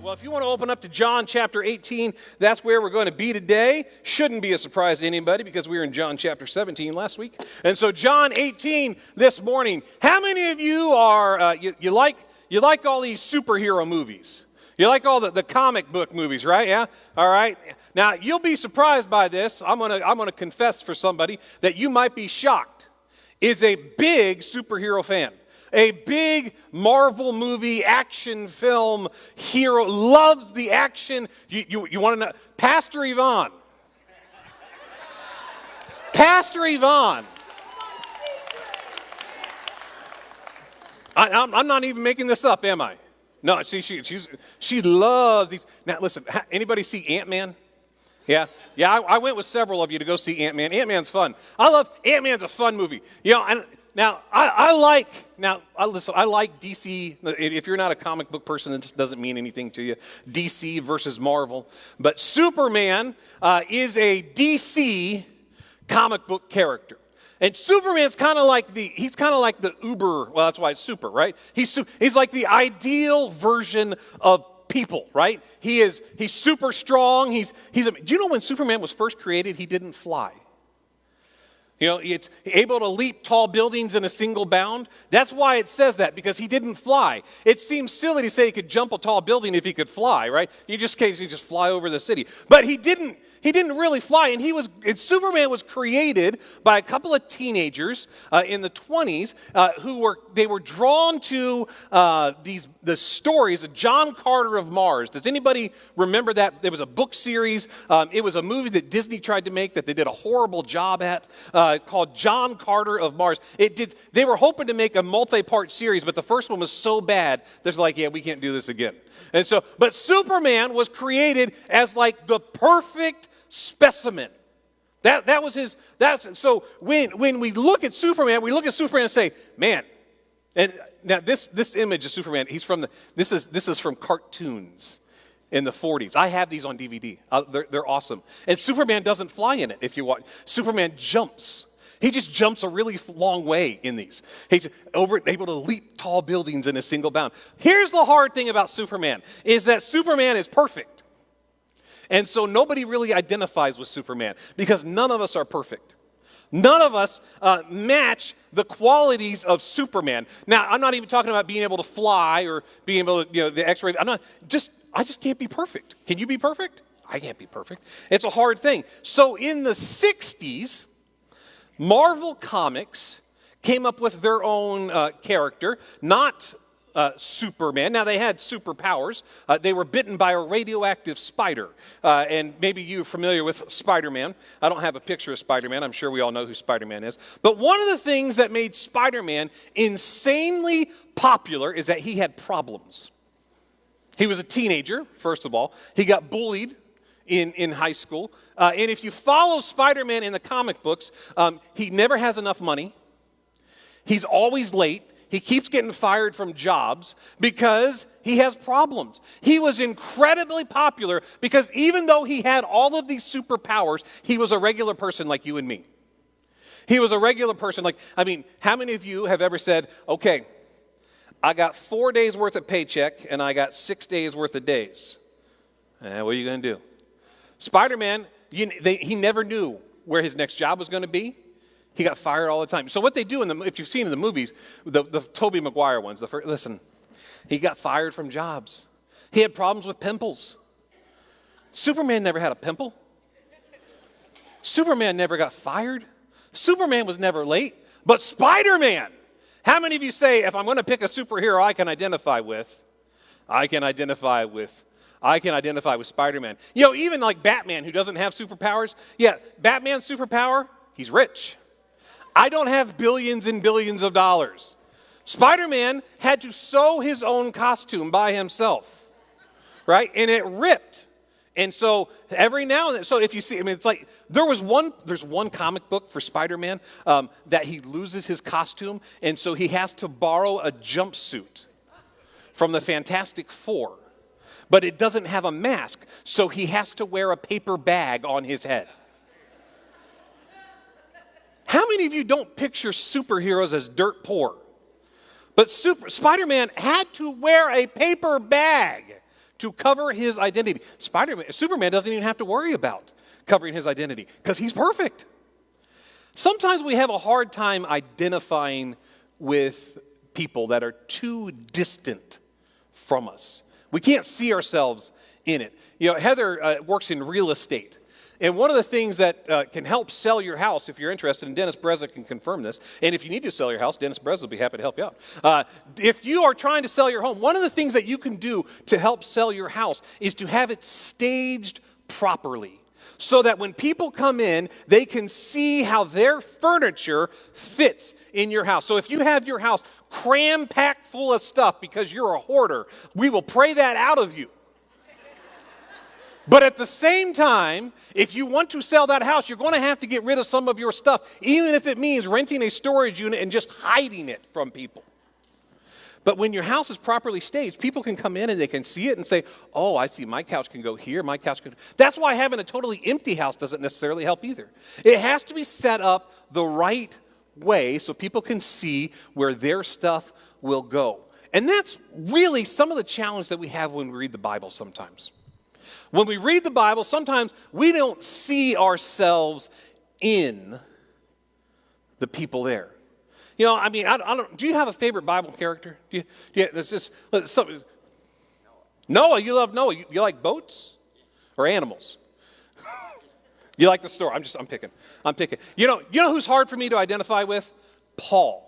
Well, if you want to open up to John chapter 18, that's where we're going to be today. Shouldn't be a surprise to anybody because we were in John chapter 17 last week. And so John 18 this morning. How many of you are, you like all these superhero movies? You like all the comic book movies, right? Yeah? All right. Now, you'll be surprised by this. I'm gonna confess for somebody that you might be shocked. Is a big superhero fan. A big Marvel movie, action film hero, loves the action. You want to know? Pastor Yvonne. Pastor Yvonne. I'm not even making this up, am I? No, she loves these. Now, listen, anybody see Ant-Man? Yeah, I went with several of you to go see Ant-Man. Ant-Man's fun. Ant-Man's a fun movie. You know, I like DC. If you're not a comic book person, it just doesn't mean anything to you. DC versus Marvel. But Superman is a DC comic book character. And Superman's kind of like the uber, well, that's why it's super, right? He's like the ideal version of people, right? He's super strong. Do you know when Superman was first created, he didn't fly? You know, it's able to leap tall buildings in a single bound. That's why it says that, because he didn't fly. It seems silly to say he could jump a tall building if he could fly, right? You just fly over the city. But he didn't really fly, and Superman was created by a couple of teenagers in the 20s who were drawn to the stories of John Carter of Mars. Does anybody remember that? There was a book series. It was a movie that Disney tried to make that they did a horrible job at, called John Carter of Mars. They were hoping to make a multi-part series, but the first one was so bad, they're like, yeah, we can't do this again. But Superman was created as like the perfect specimen. That was his. So when we look at Superman, and say, man. And now this image of Superman, this is from cartoons in the 40s. I have these on DVD. They're awesome. And Superman doesn't fly in it. If you watch, Superman jumps. He just jumps a really long way in these. He's able to leap tall buildings in a single bound. Here's the hard thing about Superman, is that Superman is perfect. And so nobody really identifies with Superman because none of us are perfect. None of us match the qualities of Superman. Now, I'm not even talking about being able to fly or being able to, the X-ray. I just can't be perfect. Can you be perfect? I can't be perfect. It's a hard thing. So in the 60s, Marvel Comics came up with their own character, not Superman. Now, they had superpowers. They were bitten by a radioactive spider. And maybe you're familiar with Spider-Man. I don't have a picture of Spider-Man. I'm sure we all know who Spider-Man is. But one of the things that made Spider-Man insanely popular is that he had problems. He was a teenager, first of all. He got bullied in high school. And if you follow Spider-Man in the comic books, he never has enough money. He's always late. He keeps getting fired from jobs because he has problems. He was incredibly popular because even though he had all of these superpowers, he was a regular person like you and me. He was a regular person how many of you have ever said, okay, I got 4 days worth of paycheck and I got 6 days worth of days. What are you going to do? Spider-Man, he never knew where his next job was going to be. He got fired all the time. So what they do if you've seen in the movies, the Tobey Maguire ones, listen, he got fired from jobs. He had problems with pimples. Superman never had a pimple. Superman never got fired. Superman was never late. But Spider-Man, how many of you say, if I'm going to pick a superhero I can identify with Spider-Man? Even like Batman, who doesn't have superpowers. Yeah, Batman's superpower, he's rich. I don't have billions and billions of dollars. Spider-Man had to sew his own costume by himself, right? And it ripped. And so every now and then, so if you see, it's like there's one comic book for Spider-Man that he loses his costume, and so he has to borrow a jumpsuit from the Fantastic Four. But it doesn't have a mask, so he has to wear a paper bag on his head. How many of you don't picture superheroes as dirt poor? But Spider-Man had to wear a paper bag to cover his identity. Superman doesn't even have to worry about covering his identity because he's perfect. Sometimes we have a hard time identifying with people that are too distant from us. We can't see ourselves in it. You know, Heather works in real estate. And one of the things that can help sell your house, if you're interested, and Dennis Breza can confirm this, and if you need to sell your house, Dennis Breza will be happy to help you out. If you are trying to sell your home, one of the things that you can do to help sell your house is to have it staged properly, so that when people come in, they can see how their furniture fits in your house. So if you have your house cram-packed full of stuff because you're a hoarder, we will pray that out of you. But at the same time, if you want to sell that house, you're going to have to get rid of some of your stuff, even if it means renting a storage unit and just hiding it from people. But when your house is properly staged, people can come in and they can see it and say, oh, I see, my couch can go here, my couch can... That's why having a totally empty house doesn't necessarily help either. It has to be set up the right way so people can see where their stuff will go. And that's really some of the challenge that we have when we read the Bible sometimes. When we read the Bible, sometimes we don't see ourselves in the people there. You know, I mean, I don't. Do you have a favorite Bible character? It's just something. Noah, you love Noah. You like boats or animals? You like the story? I'm picking. You know who's hard for me to identify with? Paul.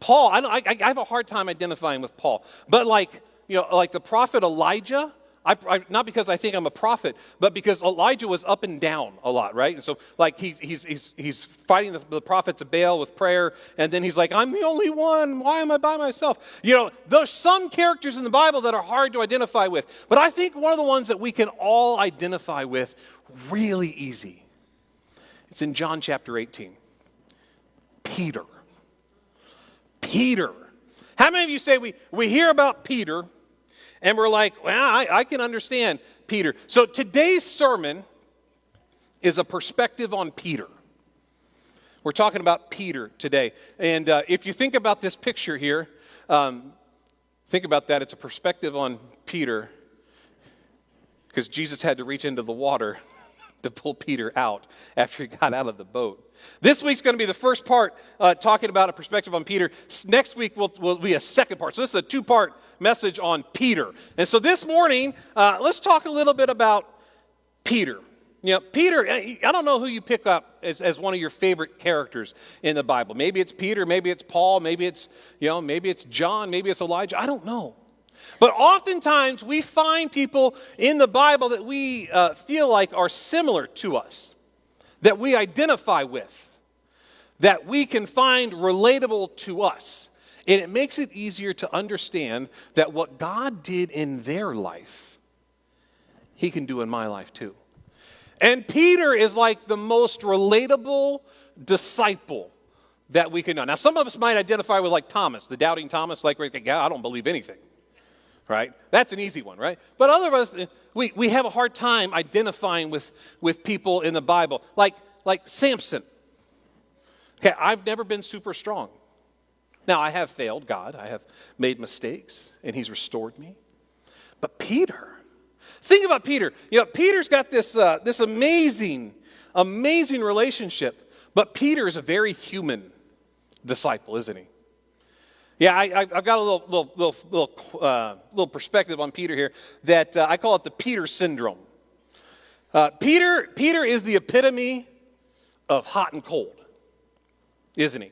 I have a hard time identifying with Paul. But like the prophet Elijah. Not because I think I'm a prophet, but because Elijah was up and down a lot, right? And so, like, he's fighting the prophets of Baal with prayer, and then he's like, I'm the only one. Why am I by myself? You know, there's some characters in the Bible that are hard to identify with, but I think one of the ones that we can all identify with really easy. It's in John chapter 18. Peter. How many of you say we hear about Peter, and we're like, well, I can understand Peter. So today's sermon is a perspective on Peter. We're talking about Peter today. And if you think about this picture here, think about that. It's a perspective on Peter because Jesus had to reach into the water to pull Peter out after he got out of the boat. This week's going to be the first part talking about a perspective on Peter. Next week will be a second part. So this is a two-part message on Peter. And so this morning, let's talk a little bit about Peter. You know, Peter, I don't know who you pick up as one of your favorite characters in the Bible. Maybe it's Peter, maybe it's Paul, maybe it's John, maybe it's Elijah. I don't know. But oftentimes we find people in the Bible that we feel like are similar to us, that we identify with, that we can find relatable to us. And it makes it easier to understand that what God did in their life, He can do in my life too. And Peter is like the most relatable disciple that we can know. Now, some of us might identify with like Thomas, the doubting Thomas, like, I don't believe anything. Right? That's an easy one, right? But other of us, we have a hard time identifying with people in the Bible. Like Samson. Okay, I've never been super strong. Now, I have failed God. I have made mistakes, and He's restored me. But Peter, think about Peter. You know, Peter's got this amazing relationship. But Peter is a very human disciple, isn't he? Yeah, I've got a little perspective on Peter here that I call it the Peter syndrome. Peter is the epitome of hot and cold, isn't he?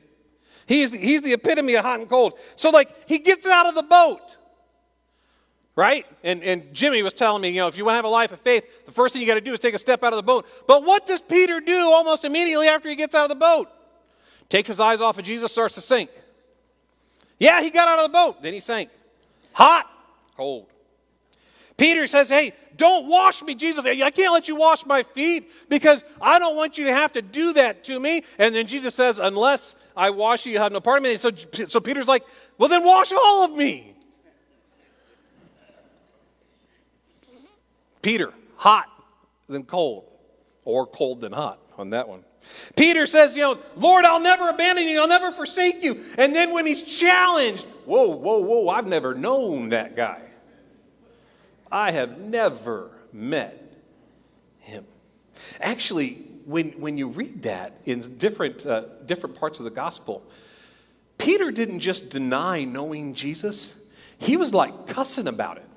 He's the epitome of hot and cold. So like he gets out of the boat, right? And Jimmy was telling me, if you want to have a life of faith, the first thing you got to do is take a step out of the boat. But what does Peter do almost immediately after he gets out of the boat? Takes his eyes off of Jesus, starts to sink. Yeah, he got out of the boat. Then he sank. Hot, cold. Peter says, hey, don't wash me, Jesus. I can't let you wash my feet because I don't want you to have to do that to me. And then Jesus says, unless I wash you, you have no part of me. So Peter's like, well, then wash all of me. Peter, hot, then cold. Or cold, then hot on that one. Peter says, Lord, I'll never abandon you. I'll never forsake you. And then when he's challenged, whoa, I've never known that guy. I have never met him. Actually, when you read that in different parts of the gospel, Peter didn't just deny knowing Jesus. He was like cussing about it.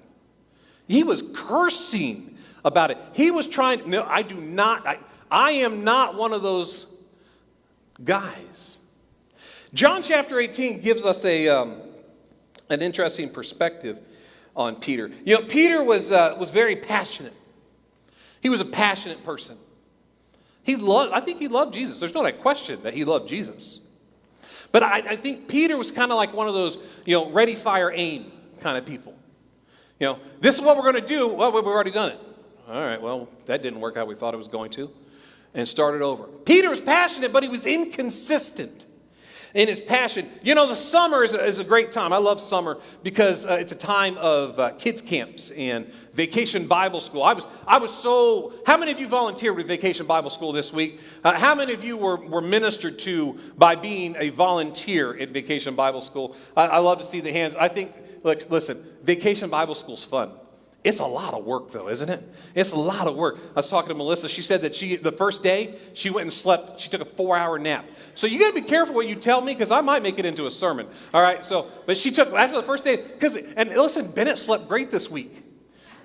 He was cursing about it. He was trying, no, I am not one of those guys. John chapter 18 gives us an interesting perspective on Peter. You know, Peter was very passionate. He was a passionate person. I think he loved Jesus. There's no question that he loved Jesus. But I think Peter was kind of like one of those, ready, fire, aim kind of people. This is what we're going to do. Well, we've already done it. All right, well, that didn't work out we thought it was going to. And started over. Peter was passionate, but he was inconsistent in his passion. The summer is a great time. I love summer because it's a time of kids camps and vacation Bible school. How many of you volunteered with Vacation Bible School this week? How many of you were ministered to by being a volunteer at Vacation Bible School? I love to see the hands. I think, listen, Vacation Bible School's fun. It's a lot of work, though, isn't it? It's a lot of work. I was talking to Melissa. She said that the first day, she went and slept. She took a 4-hour nap. So you got to be careful what you tell me because I might make it into a sermon. All right? But she took, after the first day, and listen, Bennett slept great this week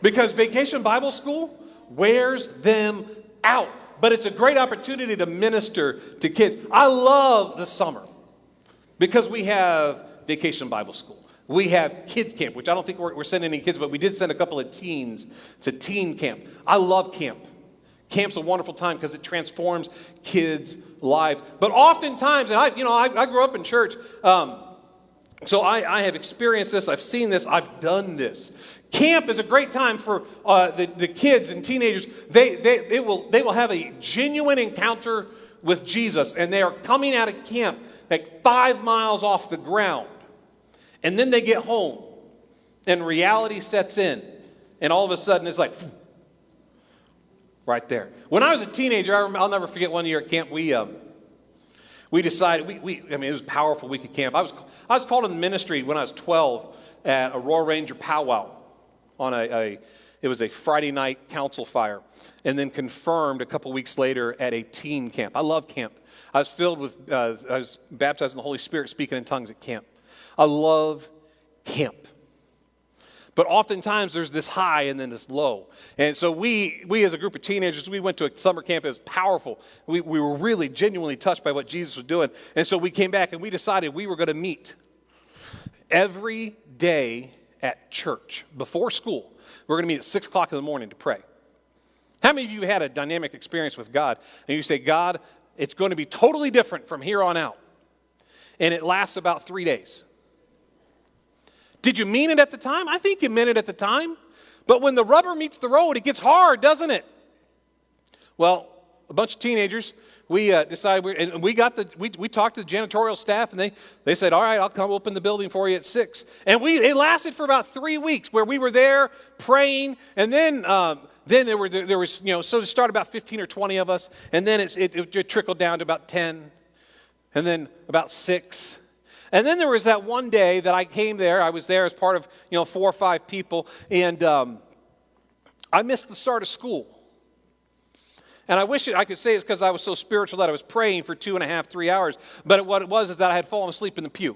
because Vacation Bible School wears them out. But it's a great opportunity to minister to kids. I love the summer because we have Vacation Bible School. We have kids camp, which I don't think we're sending any kids, but we did send a couple of teens to teen camp. I love camp. Camp's a wonderful time because it transforms kids' lives. But oftentimes, and I grew up in church, so I have experienced this. I've seen this. I've done this. Camp is a great time for the kids and teenagers. They will have a genuine encounter with Jesus, and they are coming out of camp like 5 miles off the ground. And then they get home, and reality sets in, and all of a sudden it's like, right there. When I was a teenager, I'll never forget one year at camp, we decided, it was a powerful week at camp. I was called in the ministry when I was 12 at a Royal Ranger powwow on it was a Friday night council fire, and then confirmed a couple weeks later at a teen camp. I love camp. I was baptized in the Holy Spirit, speaking in tongues at camp. I love camp. But oftentimes there's this high and then this low. And so we as a group of teenagers, we went to a summer camp. It was powerful. We were really genuinely touched by what Jesus was doing. And so we came back and we decided we were going to meet every day at church before school. We're going to meet at 6 o'clock in the morning to pray. How many of you had a dynamic experience with God? And you say, God, it's going to be totally different from here on out. And it lasts about 3 days. Did you mean it at the time? I think you meant it at the time. But when the rubber meets the road, it gets hard, doesn't it? Well, a bunch of teenagers, we decided, and we talked to the janitorial staff, and they said, all right, I'll come open the building for you at 6. And it lasted for about 3 weeks where we were there praying, and then there was, so to start about 15 or 20 of us, and then it trickled down to about 10, and then about 6. And then there was that one day that I came there. I was there as part of, 4 or 5 people, and I missed the start of school. And I wish I could say it's because I was so spiritual that I was praying for 2.5, 3 hours. But what it was is that I had fallen asleep in the pew.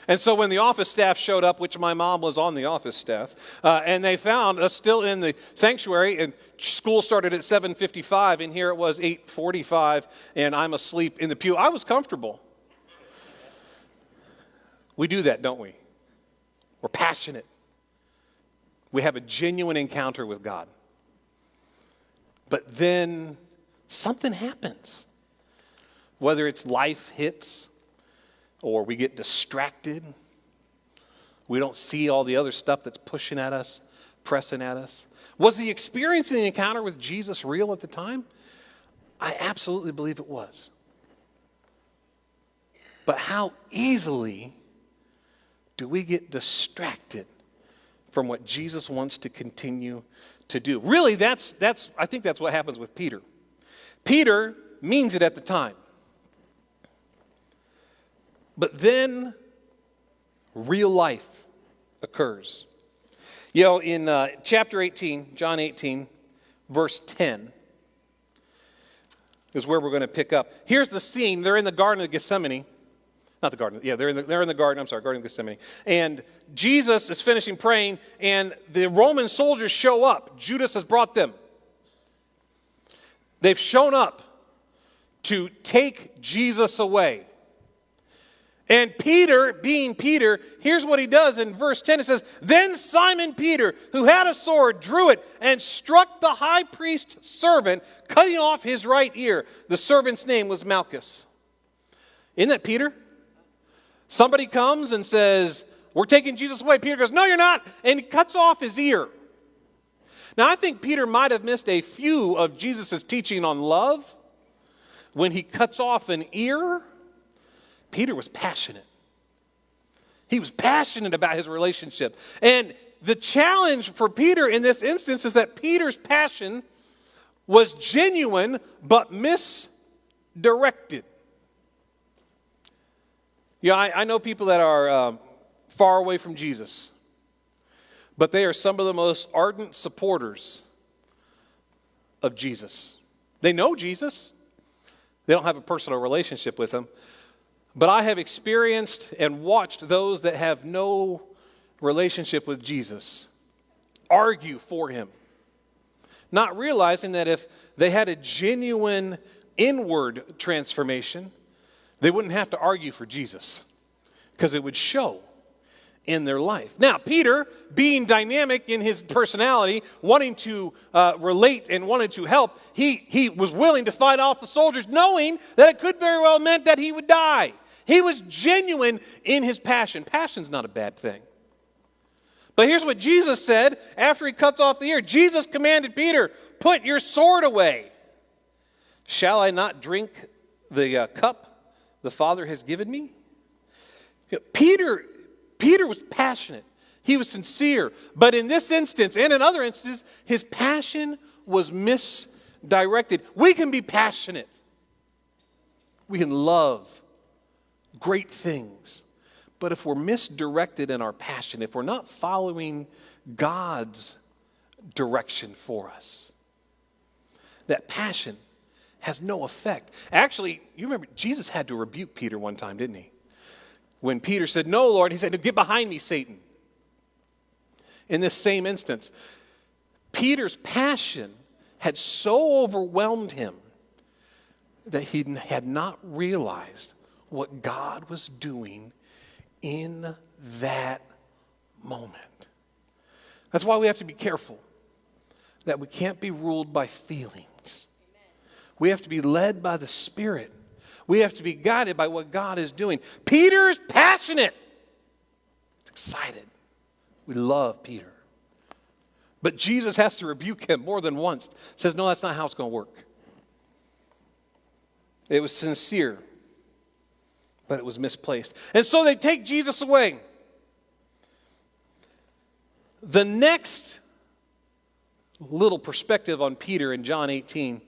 And so when the office staff showed up, which my mom was on the office staff, and they found us still in the sanctuary, and school started at 7:55, and here it was 8:45, and I'm asleep in the pew. I was comfortable. We do that, don't we? We're passionate. We have a genuine encounter with God. But then something happens. Whether it's life hits or we get distracted. We don't see all the other stuff that's pushing at us, pressing at us. Was the experience in the encounter with Jesus real at the time? I absolutely believe it was. But how easily do we get distracted from what Jesus wants to continue to do? Really, I think that's what happens with Peter. Peter means it at the time. But then real life occurs. You know, in chapter 18, John 18, verse 10, is where we're going to pick up. Here's the scene. They're in the Garden of Gethsemane. Not the garden. Yeah, they're in the garden. I'm sorry, Garden of Gethsemane. And Jesus is finishing praying, and the Roman soldiers show up. Judas has brought them. They've shown up to take Jesus away. And Peter, being Peter, here's what he does in verse 10. It says, "Then Simon Peter, who had a sword, drew it and struck the high priest's servant, cutting off his right ear. The servant's name was Malchus." Isn't that Peter? Somebody comes and says, "We're taking Jesus away." Peter goes, "No, you're not." And he cuts off his ear. Now, I think Peter might have missed a few of Jesus' teaching on love when he cuts off an ear. Peter was passionate. He was passionate about his relationship. And the challenge for Peter in this instance is that Peter's passion was genuine but misdirected. Yeah, I know people that are far away from Jesus, but they are some of the most ardent supporters of Jesus. They know Jesus. They don't have a personal relationship with him. But I have experienced and watched those that have no relationship with Jesus argue for him, not realizing that if they had a genuine inward transformation, they wouldn't have to argue for Jesus because it would show in their life. Now, Peter, being dynamic in his personality, wanting to relate and wanted to help, he was willing to fight off the soldiers, knowing that it could very well meant that he would die. He was genuine in his passion. Passion's not a bad thing. But here's what Jesus said after he cuts off the ear. Jesus commanded Peter, "Put your sword away. Shall I not drink the cup the Father has given me?" Peter was passionate. He was sincere. But in this instance and in other instances, his passion was misdirected. We can be passionate. We can love great things. But if we're misdirected in our passion, if we're not following God's direction for us, that passion has no effect. Actually, you remember Jesus had to rebuke Peter one time, didn't he? When Peter said, "No, Lord," he said, "Get behind me, Satan." In this same instance, Peter's passion had so overwhelmed him that he had not realized what God was doing in that moment. That's why we have to be careful that we can't be ruled by feelings. We have to be led by the Spirit. We have to be guided by what God is doing. Peter's passionate. Excited. We love Peter. But Jesus has to rebuke him more than once. Says, no, that's not how it's going to work. It was sincere, but it was misplaced. And so they take Jesus away. The next little perspective on Peter in John 18,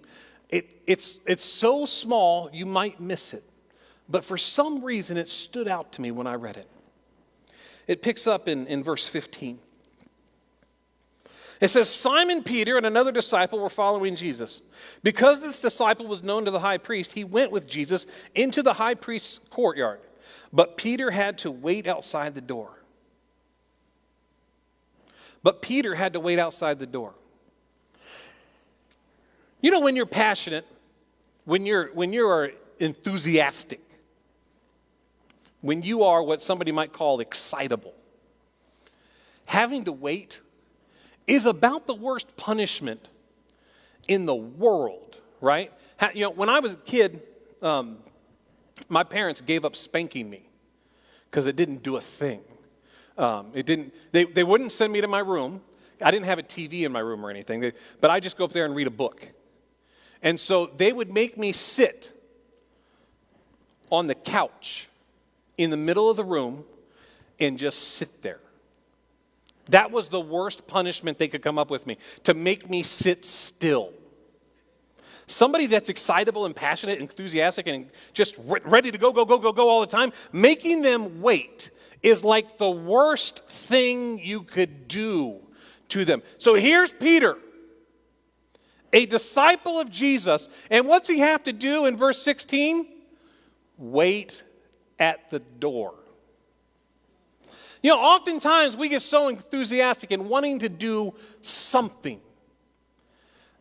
it's so small you might miss it. But for some reason it stood out to me when I read it. It picks up in verse 15. It says, Simon Peter and another disciple were following Jesus. Because this disciple was known to the high priest, he went with Jesus into the high priest's courtyard. But Peter had to wait outside the door. You know, when you're passionate, when you're enthusiastic, when you are what somebody might call excitable, having to wait is about the worst punishment in the world, right? You know, when I was a kid, my parents gave up spanking me because it didn't do a thing. They wouldn't send me to my room. I didn't have a TV in my room or anything, but I just go up there and read a book. And so they would make me sit on the couch in the middle of the room and just sit there. That was the worst punishment they could come up with me, to make me sit still. Somebody that's excitable and passionate, enthusiastic, and just ready to go all the time, making them wait is like the worst thing you could do to them. So here's Peter, a disciple of Jesus. And what's he have to do in verse 16? Wait at the door. You know, oftentimes we get so enthusiastic in wanting to do something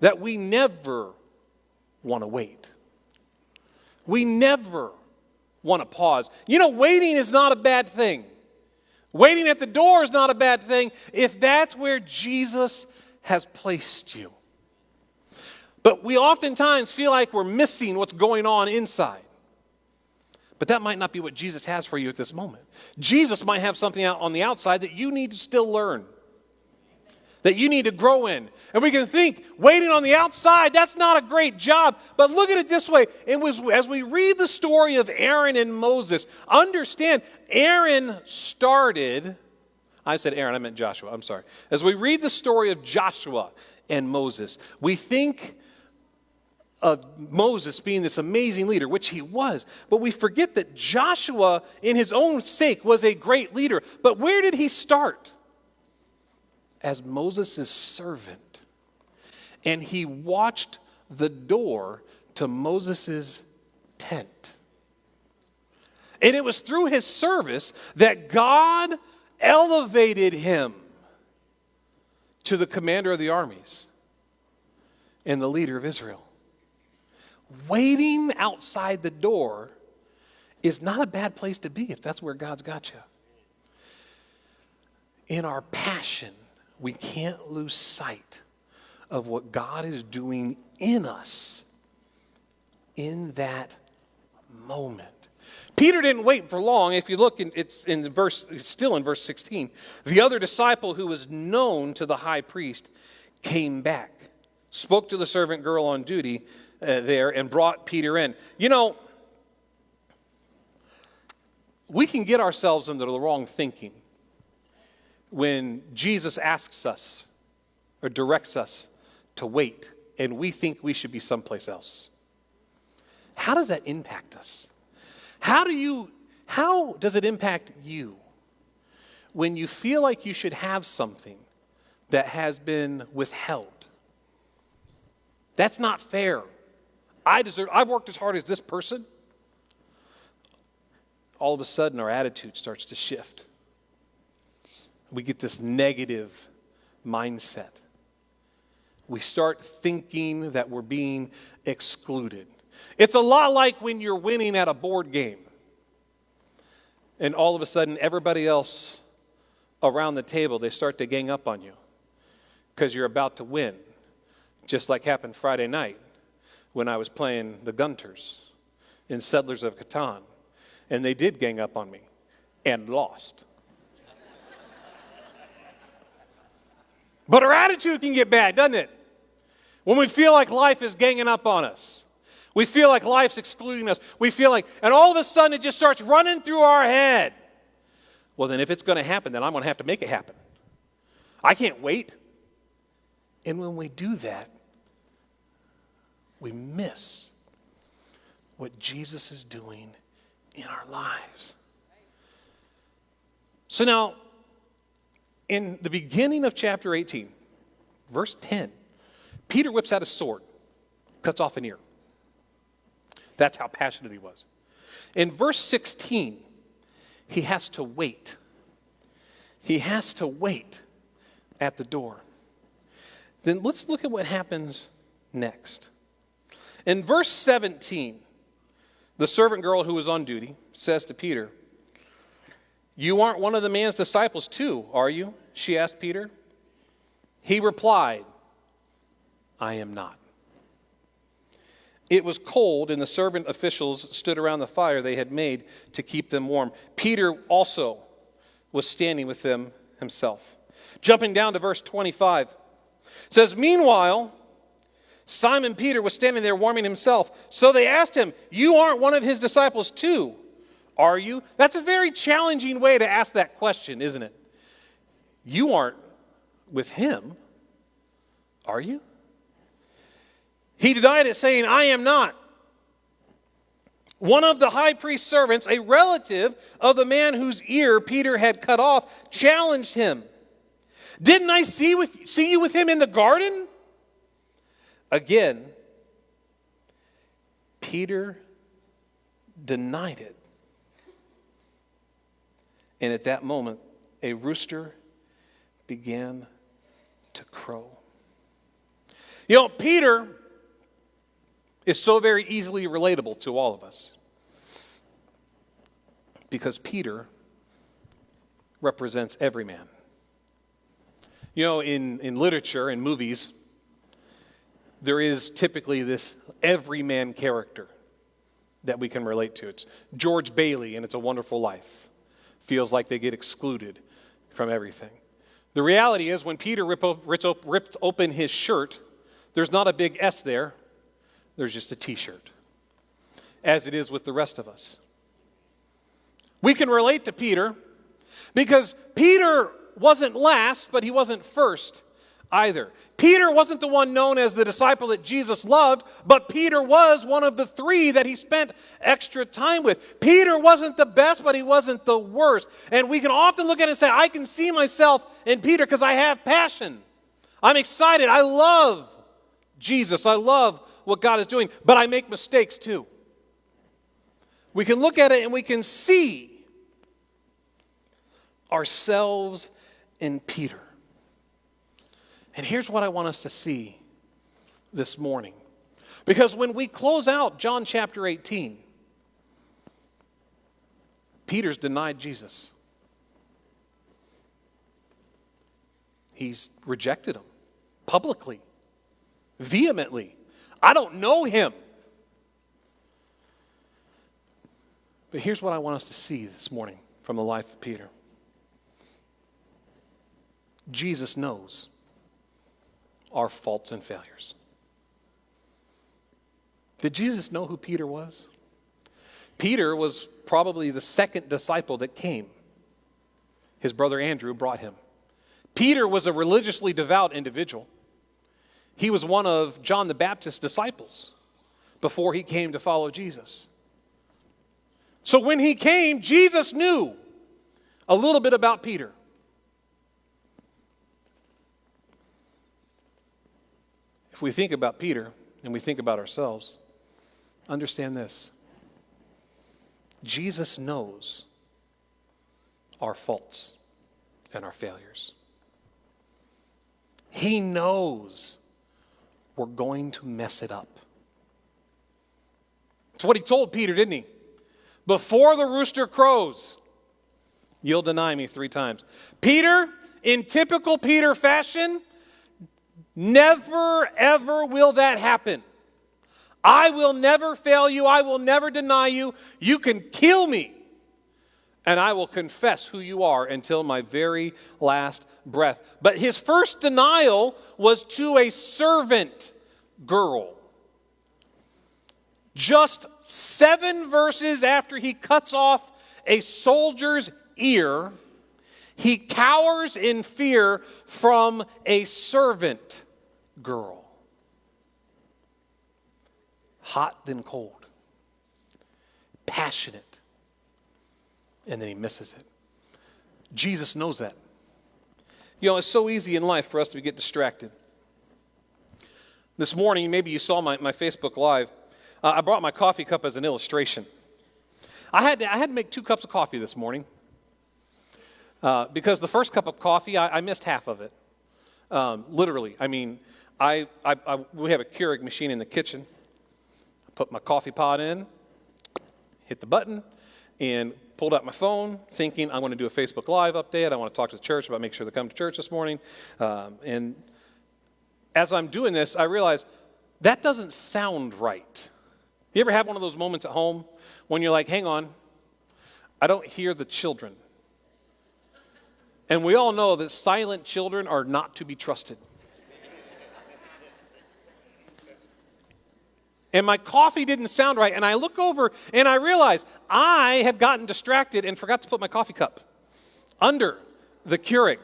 that we never want to wait. We never want to pause. You know, waiting is not a bad thing. Waiting at the door is not a bad thing if that's where Jesus has placed you. But we oftentimes feel like we're missing what's going on inside. But that might not be what Jesus has for you at this moment. Jesus might have something out on the outside that you need to still learn, that you need to grow in. And we can think, waiting on the outside, that's not a great job. But look at it this way. As we read the story of Aaron and Moses, understand, Aaron started, I said Aaron, I meant Joshua, I'm sorry. As we read the story of Joshua and Moses, we think of Moses being this amazing leader, which he was. But we forget that Joshua, in his own sake, was a great leader. But where did he start? As Moses' servant. And he watched the door to Moses' tent. And it was through his service that God elevated him to the commander of the armies and the leader of Israel. Waiting outside the door is not a bad place to be if that's where God's got you. In our passion, we can't lose sight of what God is doing in us in that moment. Peter didn't wait for long. If you look, it's still in verse 16. The other disciple who was known to the high priest came back, spoke to the servant girl on duty there, and brought Peter in. You know, we can get ourselves into the wrong thinking when Jesus asks us or directs us to wait, and we think we should be someplace else. How does that impact us? How does it impact you when you feel like you should have something that has been withheld? That's not fair. I've worked as hard as this person. All of a sudden, our attitude starts to shift. We get this negative mindset. We start thinking that we're being excluded. It's a lot like when you're winning at a board game, and all of a sudden, everybody else around the table, they start to gang up on you because you're about to win, just like happened Friday night when I was playing the Gunters in Settlers of Catan, and they did gang up on me and lost. But our attitude can get bad, doesn't it? When we feel like life is ganging up on us. We feel like life's excluding us. We feel like, and all of a sudden it just starts running through our head. Well, then if it's going to happen, then I'm going to have to make it happen. I can't wait. And when we do that, we miss what Jesus is doing in our lives. So now, in the beginning of chapter 18, verse 10, Peter whips out a sword, cuts off an ear. That's how passionate he was. In verse 16, he has to wait. He has to wait at the door. Then let's look at what happens next. In verse 17, the servant girl who was on duty says to Peter, "You aren't one of the man's disciples too, are you?" she asked Peter. He replied, "I am not." It was cold, and the servant officials stood around the fire they had made to keep them warm. Peter also was standing with them himself. Jumping down to verse 25, it says, "Meanwhile, Simon Peter was standing there warming himself. So they asked him, 'You aren't one of his disciples too, are you?'" That's a very challenging way to ask that question, isn't it? You aren't with him, are you? He denied it, saying, "I am not." One of the high priest's servants, a relative of the man whose ear Peter had cut off, challenged him. Didn't I see you with him in the garden? Again, Peter denied it. And at that moment, a rooster began to crow. You know, Peter is so very easily relatable to all of us, because Peter represents every man. You know, in literature and movies, there is typically this everyman character that we can relate to. It's George Bailey in It's a Wonderful Life. Feels like they get excluded from everything. The reality is, when Peter ripped open his shirt, there's not a big S there. There's just a T-shirt, as it is with the rest of us. We can relate to Peter because Peter wasn't last, but he wasn't first either. Peter wasn't the one known as the disciple that Jesus loved, but Peter was one of the three that he spent extra time with. Peter wasn't the best, but he wasn't the worst. And we can often look at it and say, I can see myself in Peter because I have passion. I'm excited. I love Jesus. I love what God is doing, but I make mistakes too. We can look at it and we can see ourselves in Peter. And here's what I want us to see this morning. Because when we close out John chapter 18, Peter's denied Jesus. He's rejected him publicly, vehemently. I don't know him. But here's what I want us to see this morning from the life of Peter. Jesus knows our faults and failures. Did Jesus know who Peter was? Peter was probably the second disciple that came. His brother Andrew brought him. Peter was a religiously devout individual. He was one of John the Baptist's disciples before he came to follow Jesus. So when he came, Jesus knew a little bit about Peter. If we think about Peter and we think about ourselves, understand this. Jesus knows our faults and our failures. He knows we're going to mess it up. That's what he told Peter, didn't he? Before the rooster crows, you'll deny me 3 times. Peter, in typical Peter fashion, never, ever will that happen. I will never fail you. I will never deny you. You can kill me, and I will confess who you are until my very last breath. But his first denial was to a servant girl. Just 7 verses after he cuts off a soldier's ear, he cowers in fear from a servant girl. Hot then cold. Passionate. And then he misses it. Jesus knows that. You know, it's so easy in life for us to get distracted. This morning, maybe you saw my Facebook Live. I brought my coffee cup as an illustration. I had to make 2 cups of coffee this morning because the first cup of coffee, I missed half of it. Literally. I mean, we have a Keurig machine in the kitchen. I put my coffee pot in, hit the button, and pulled out my phone thinking I'm going to do a Facebook Live update. I want to talk to the church about making sure they come to church this morning. And as I'm doing this, I realize that doesn't sound right. You ever have one of those moments at home when you're like, hang on, I don't hear the children. And we all know that silent children are not to be trusted. And my coffee didn't sound right. And I look over and I realize I had gotten distracted and forgot to put my coffee cup under the Keurig.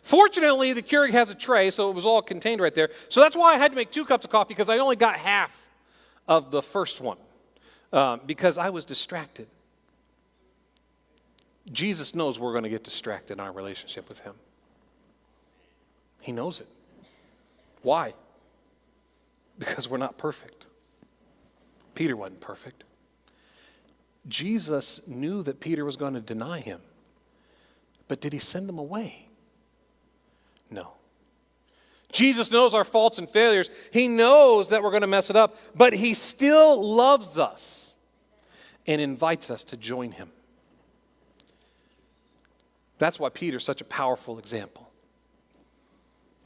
Fortunately, the Keurig has a tray, so it was all contained right there. So that's why I had to make 2 cups of coffee, because I only got half of the first one because I was distracted. Jesus knows we're going to get distracted in our relationship with him. He knows it. Why? Because we're not perfect. Peter wasn't perfect. Jesus knew that Peter was going to deny him. But did he send him away? No. Jesus knows our faults and failures. He knows that we're going to mess it up, but he still loves us and invites us to join him. That's why Peter's such a powerful example.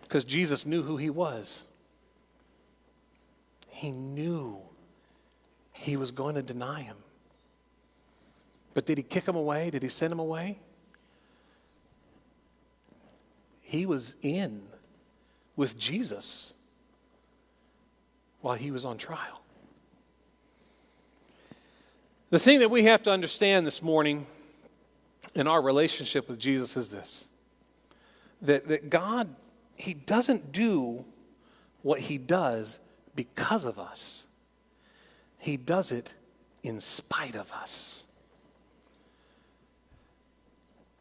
Because Jesus knew who he was. He knew he was going to deny him. But did he kick him away? Did he send him away? He was in with Jesus while he was on trial. The thing that we have to understand this morning in our relationship with Jesus is this. That God, he doesn't do what he does because of us. He does it in spite of us.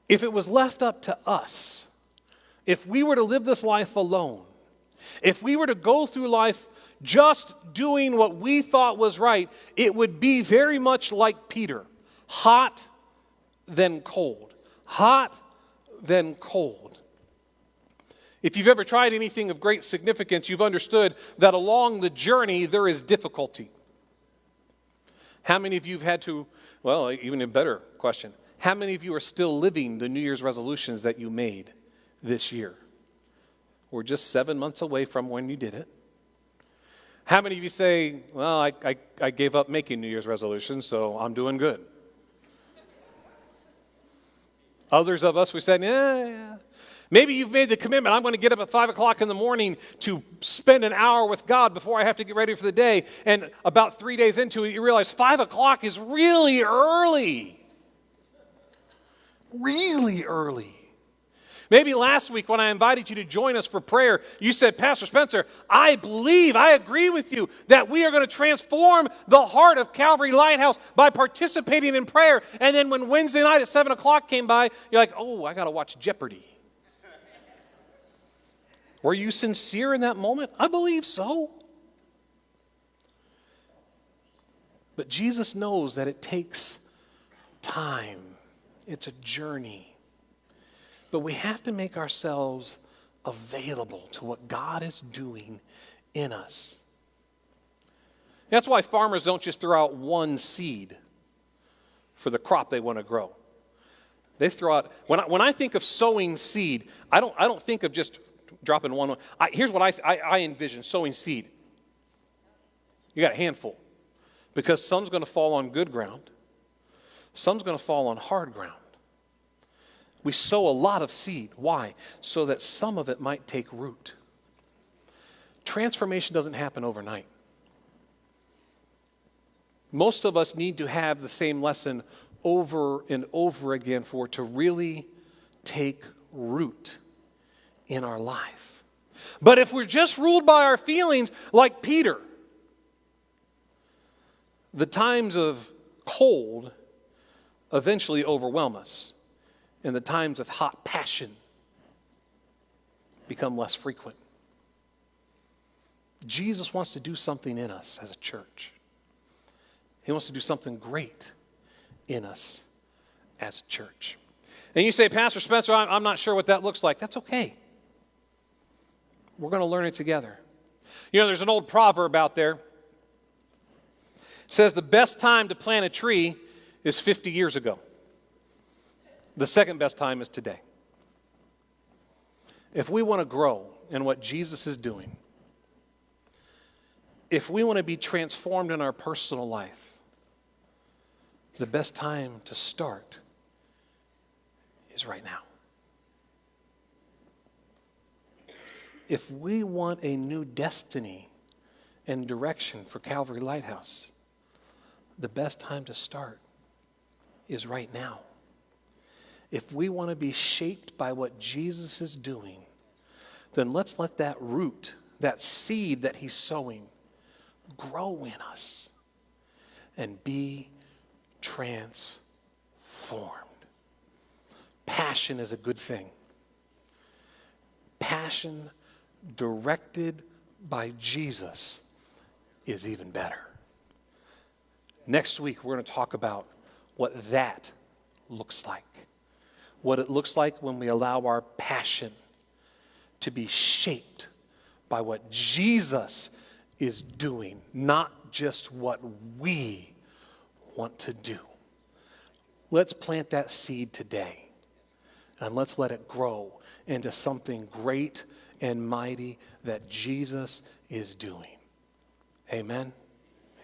If it was left up to us, if we were to live this life alone, if we were to go through life just doing what we thought was right, it would be very much like Peter. Hot, then cold. Hot, then cold. If you've ever tried anything of great significance, you've understood that along the journey there is difficulty. How many of you have had to, well, even a better question, how many of you are still living the New Year's resolutions that you made this year? We're just 7 months away from when you did it. How many of you say, well, I gave up making New Year's resolutions, so I'm doing good? Others of us, we said, yeah. Maybe you've made the commitment, I'm going to get up at 5 o'clock in the morning to spend an hour with God before I have to get ready for the day. And about 3 days into it, you realize 5 o'clock is really early. Really early. Maybe last week when I invited you to join us for prayer, you said, Pastor Spencer, I agree with you that we are going to transform the heart of Calvary Lighthouse by participating in prayer. And then when Wednesday night at 7 o'clock came by, you're like, oh, I got to watch Jeopardy. Were you sincere in that moment? I believe so. But Jesus knows that it takes time. It's a journey. But we have to make ourselves available to what God is doing in us. That's why farmers don't just throw out one seed for the crop they want to grow. They throw out, when I think of sowing seed, I don't think of just dropping one. Here's what I envision sowing seed. You got a handful. Because some's going to fall on good ground. Some's going to fall on hard ground. We sow a lot of seed. Why? So that some of it might take root. Transformation doesn't happen overnight. Most of us need to have the same lesson over and over again for it to really take root in our life. But if we're just ruled by our feelings like Peter, the times of cold eventually overwhelm us, and the times of hot passion become less frequent. Jesus wants to do something in us as a church. He wants to do something great in us as a church. And you say, Pastor Spencer, I'm not sure what that looks like. That's okay. We're going to learn it together. You know, there's an old proverb out there. It says the best time to plant a tree is 50 years ago. The second best time is today. If we want to grow in what Jesus is doing, if we want to be transformed in our personal life, the best time to start is right now. If we want a new destiny and direction for Calvary Lighthouse, the best time to start is right now. If we want to be shaped by what Jesus is doing, then let's let that root, that seed that he's sowing, grow in us and be transformed. Passion is a good thing. passion directed by Jesus is even better. Next week, we're going to talk about what that looks like. What it looks like when we allow our passion to be shaped by what Jesus is doing, not just what we want to do. Let's plant that seed today, and let's let it grow into something great and mighty that Jesus is doing. Amen?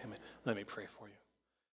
Amen. Let me pray for you.